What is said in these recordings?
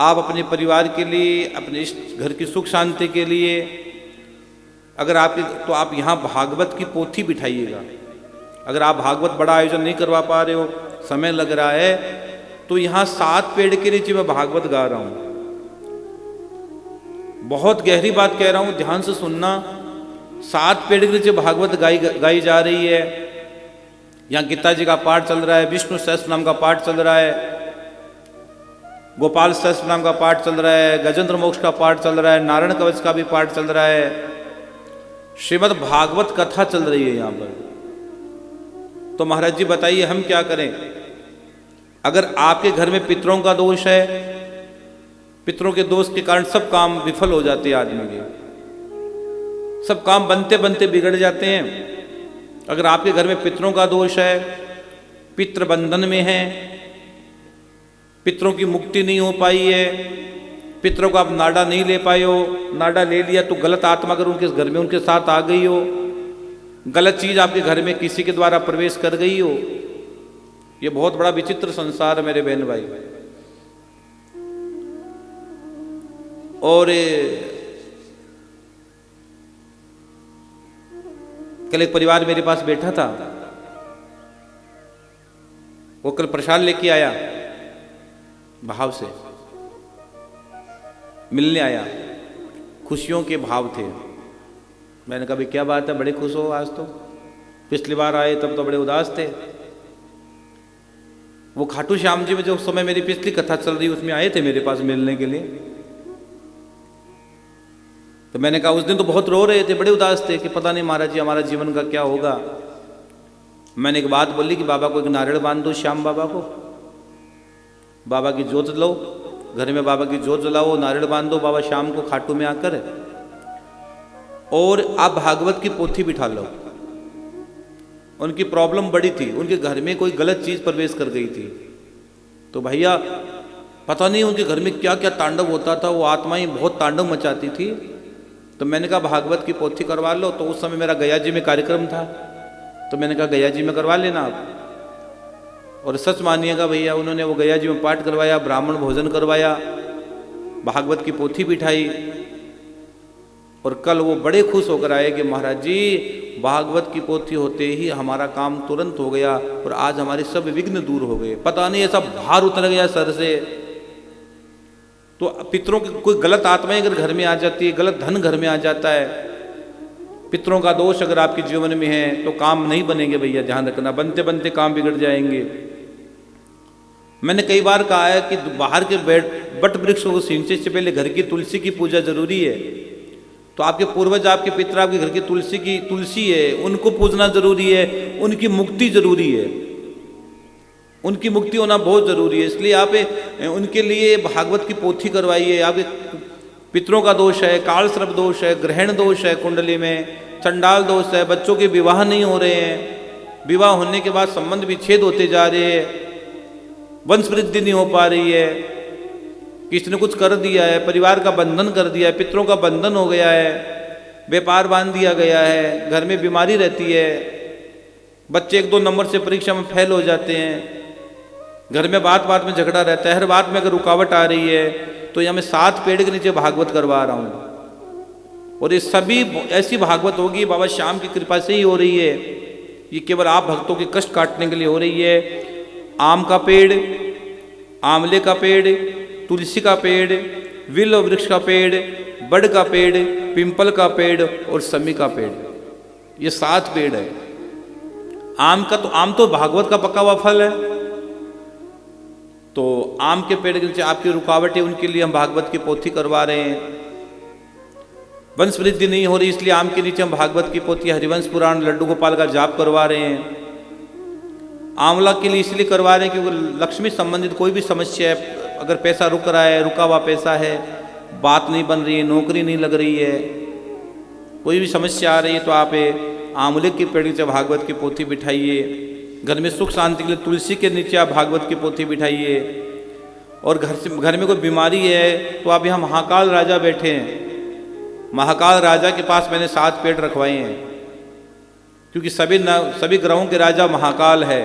आप अपने परिवार के लिए, अपने घर की सुख शांति के लिए अगर तो आप यहाँ भागवत की पोथी बिठाइएगा। अगर आप भागवत बड़ा आयोजन नहीं करवा पा रहे हो, समय लग रहा है, तो यहाँ 7 पेड़ के नीचे मैं भागवत गा रहा हूँ। बहुत गहरी बात कह रहा हूँ, ध्यान से सुनना। 7 पेड़ के नीचे भागवत गाई जा रही है। यहाँ गीता जी का पाठ चल रहा है, विष्णु सहस्त्र नाम का पाठ चल रहा है, गोपाल सहस्त्र नाम का पाठ चल रहा है, गजेंद्र मोक्ष का पाठ चल रहा है, नारायण कवच का भी पाठ चल रहा है, श्रीमद् भागवत कथा चल रही है यहाँ पर। तो महाराज जी बताइए हम क्या करें? अगर आपके घर में पितरों का दोष है, पितरों के दोष के कारण सब काम विफल हो जाते हैं, आदमी के सब काम बनते बनते बिगड़ जाते हैं। अगर आपके घर में पितरों का दोष है, पितृ बंधन में है, पितरों की मुक्ति नहीं हो पाई है, पितरों को आप नाड़ा नहीं ले पाए हो, नाड़ा ले लिया तो गलत आत्मा अगर उनके घर में उनके साथ आ गई हो, गलत चीज आपके घर में किसी के द्वारा प्रवेश कर गई हो, ये बहुत बड़ा विचित्र संसार है मेरे बहन भाई। और कल एक परिवार मेरे पास बैठा था, वो कल प्रसाद लेके आया, भाव से मिलने आया, खुशियों के भाव थे। मैंने कहा भाई क्या बात है, बड़े खुश हो आज तो, पिछली बार आए तब तो बड़े उदास थे। वो खाटू श्याम जी में जो समय मेरी पिछली कथा चल रही उसमें आए थे मेरे पास मिलने के लिए। तो मैंने कहा उस दिन तो बहुत रो रहे थे, बड़े उदास थे कि पता नहीं महाराज जी हमारा जीवन का क्या होगा। मैंने एक बात बोली कि बाबा को एक नारियल बांध दो, श्याम बाबा को, बाबा की जोत लो, घर में बाबा की जोत जलाओ, नारियल बांध दो बाबा श्याम को खाटू में आकर, और आप भागवत की पोथी बिठा लो। उनकी प्रॉब्लम बड़ी थी, उनके घर में कोई गलत चीज प्रवेश कर गई थी। तो भैया पता नहीं उनके घर में क्या क्या तांडव होता था, वो आत्माएं बहुत तांडव मचाती थी। तो मैंने कहा भागवत की पोथी करवा लो। तो उस समय मेरा गया जी में कार्यक्रम था, तो मैंने कहा गया जी में करवा लेना आप। और सच मानिएगा भैया, उन्होंने वो गया जी में पाठ करवाया, ब्राह्मण भोजन करवाया, भागवत की पोथी बिठाई, और कल वो बड़े खुश होकर आए कि महाराज जी भागवत की पोथी होते ही हमारा काम तुरंत हो गया और आज हमारे सब विघ्न दूर हो गए। पता नहीं ऐसा भार उतर गया सर से। तो पितरों की कोई गलत आत्माएं अगर घर में आ जाती है, गलत धन घर में आ जाता है, पितरों का दोष अगर आपके जीवन में है तो काम नहीं बनेंगे भैया, ध्यान रखना, बनते बनते काम बिगड़ जाएंगे। मैंने कई बार कहा है कि बाहर के बट वृक्षों को सींचने से पहले घर की तुलसी की पूजा जरूरी है। तो आपके पूर्वज, आपके पितर, आपके घर की तुलसी है, उनको पूजना जरूरी है, उनकी मुक्ति जरूरी है, उनकी मुक्ति होना बहुत जरूरी है। इसलिए आप उनके लिए भागवत की पोथी करवाइए। आपके पितरों का दोष है, काल सर्प दोष है, ग्रहण दोष है, कुंडली में चंडाल दोष है, बच्चों के विवाह नहीं हो रहे हैं, विवाह होने के बाद संबंध विच्छेद होते जा रहे हैं, वंश वृद्धि नहीं हो पा रही है, किसी ने कुछ कर दिया है, परिवार का बंधन कर दिया है, पितरों का बंधन हो गया है, व्यापार बांध दिया गया है, घर में बीमारी रहती है, बच्चे 1-2 नंबर से परीक्षा में फेल हो जाते हैं, घर में बात बात में झगड़ा रहता है, हर बात में अगर रुकावट आ रही है, तो यहाँ मैं 7 पेड़ के नीचे भागवत करवा रहा हूँ। और ये सभी ऐसी भागवत होगी बाबा श्याम की कृपा से ही हो रही है। ये केवल आप भक्तों के कष्ट काटने के लिए हो रही है। आम का पेड़, आंवले का पेड़, तुलसी का पेड़, विल्व वृक्ष का पेड़, बड़ का पेड़, पिंपल का पेड़ और समी का पेड़, ये 7 पेड़ है। आम तो भागवत का पका हुआ फल है। तो आम के पेड़ के नीचे आपकी रुकावट है, उनके लिए हम भागवत की पोथी करवा रहे हैं। वंश वृद्धि नहीं हो रही, इसलिए आम के नीचे हम भागवत की पोथी, हरिवंश पुराण, लड्डू गोपाल का जाप करवा रहे हैं। आंवला के लिए इसलिए करवा रहे हैं क्योंकि लक्ष्मी संबंधित कोई भी समस्या है, अगर पैसा रुक रहा है, रुका हुआ पैसा है, बात नहीं बन रही है, नौकरी नहीं लग रही है, कोई भी समस्या आ रही है, तो आप आंवले के पेड़ के नीचे भागवत की पोथी बिठाइए। घर में सुख शांति के लिए तुलसी के नीचे आप भागवत की पोथी बिठाइए। और घर में कोई बीमारी है तो आप यहाँ महाकाल राजा बैठे हैं, महाकाल राजा के पास मैंने 7 पेड़ रखवाए हैं, क्योंकि सभी ग्रहों के राजा महाकाल है,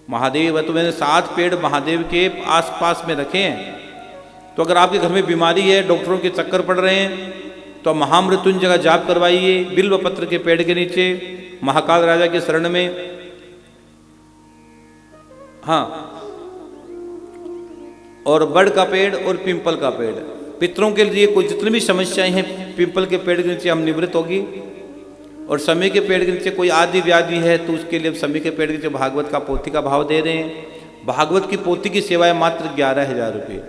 महादेव है। तो मैंने 7 पेड़ महादेव के आसपास में रखे हैं। तो अगर आपके घर में बीमारी है, डॉक्टरों के चक्कर पड़ रहे हैं, तो आप महामृत्युंजय का जाप करवाइए बिल्व पत्र के पेड़ के नीचे, महाकाल राजा के शरण में। हाँ, और बड़ का पेड़ और पिंपल का पेड़, पितरों के लिए कोई जितनी भी समस्याएं हैं पिंपल के पेड़ के नीचे हम निवृत्त होगी। और समय के पेड़ के नीचे कोई आदि व्याधि है तो उसके लिए समय के पेड़ के नीचे भागवत का पोथी का भाव दे रहे हैं। भागवत की पोथी की सेवा है मात्र 11,000 रुपये।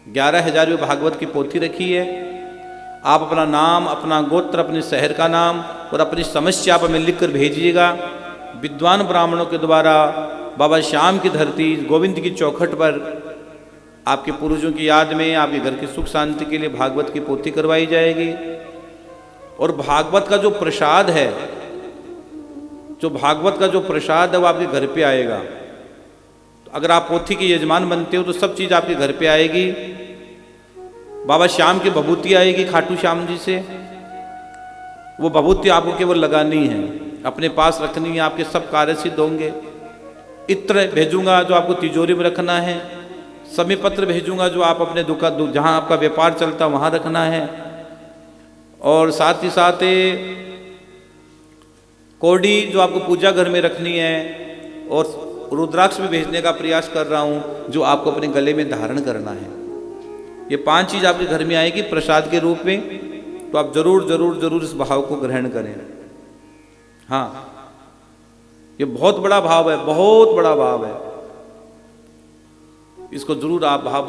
11,000 रुपये भागवत की पोथी रखी है। आप अपना नाम, अपना गोत्र, अपने शहर का नाम और अपनी समस्या आप हमें लिख कर भेजिएगा। विद्वान ब्राह्मणों के द्वारा बाबा श्याम की धरती गोविंद की चौखट पर आपके पूर्वजों की याद में आपके घर की सुख शांति के लिए भागवत की पोथी करवाई जाएगी। और भागवत का जो प्रसाद है, जो भागवत का जो प्रसाद है वो आपके घर पे आएगा। तो अगर आप पोथी के यजमान बनते हो तो सब चीज़ आपके घर पे आएगी। बाबा श्याम की भभूति आएगी खाटू श्याम जी से। वो भभूति आपको केवल लगानी है, अपने पास रखनी है, आपके सब कार्य सिद्ध होंगे। इत्र भेजूंगा जो आपको तिजोरी में रखना है। समय पत्र भेजूंगा जो आप अपने दुकान, जहाँ आपका व्यापार चलता है वहाँ रखना है। और साथ ही साथ कौड़ी जो आपको पूजा घर में रखनी है। और रुद्राक्ष भी भेजने का प्रयास कर रहा हूँ जो आपको अपने गले में धारण करना है। ये 5 चीज़ आपके घर में आएगी प्रसाद के रूप में। तो आप जरूर जरूर जरूर इस भाव को ग्रहण करें। हाँ, ये बहुत बड़ा भाव है, बहुत बड़ा भाव है। इसको जरूर आप भाव